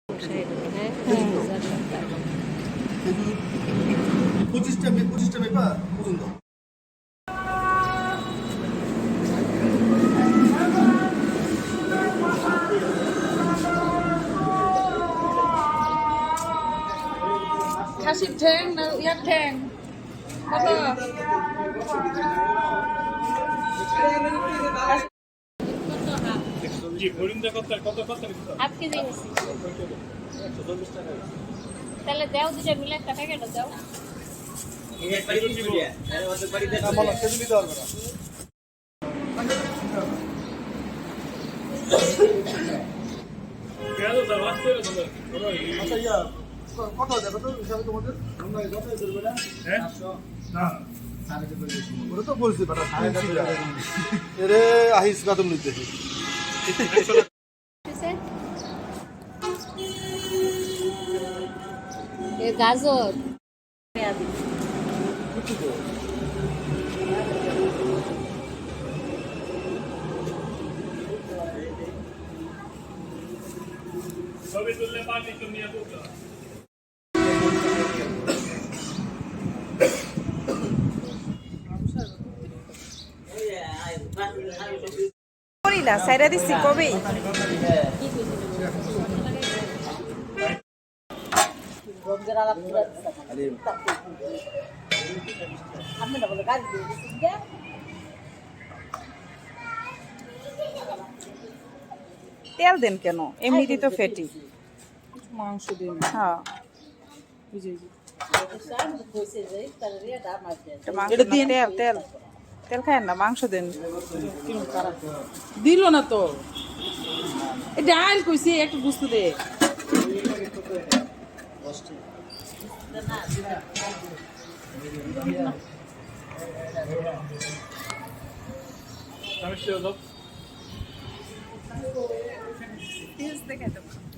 হ্যাঁ, পঁচিশটা পেপার পর্যন্ত খাসির ঠ্যাং না ইয়ার ঠ্যাং কত জি হরিণদা কত হাফ কেজি নিছি তাহলে দাও দুটা মিলে একটা প্যাকেট দাও কেজি দিতে পারবে না কেন তার আসতে আচ্ছা ইয়া কত দেবে তো হিসাবে তোমাদের হ্যাঁ না ওরা তো বলছি বেটা এরে আহিস কাদম নিতে এ গাজর ছবি তুললে পানি তুমি নিয়ে আসো করিলা সাইরা দিছি কবে তেল দেন কেন এমনিতেই তো ফ্যাটি মাংস দিন হ্যাঁ বুঝে এটা মাংস না, তেল তেল তেল খায় না মাংস দেন দিল না তো এটা আইল কইছি একটু বুঝতে দে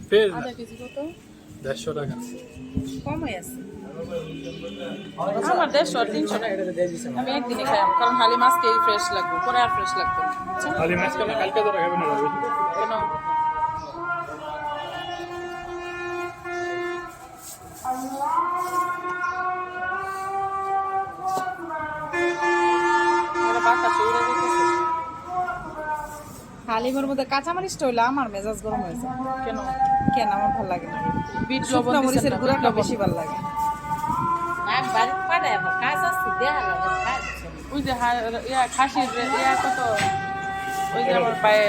ফের আধা কেজি কত 150 টাকা কম হয়ে আছে আমার 150 300 টাকা আমি একদিনে খাই কারণ হালি মাছকে ফ্রেশ লাগবে পরে আর ফ্রেশ লাগবে না বুঝছেন? খালি মাছ কেন কালকে তো রাখবেন না কেন ওরা বাতাসে উড়ে যেতেছে। হালিমের মধ্যে কাঁচামরিচটা হইলে আমার মেজাজ গরম হয়েছে কেন কেন আমার ভালো লাগে না বিট শুকনো লবণ মরিচের দিছেন না, গুঁড়াটা বিট লবণ। বেশি ভালো লাগে আমি বাড়ি পাঠাই কাজ আছে দেয়া লাগে ওই যে খাসির ইয়া কত ওই যে আমার পায়ে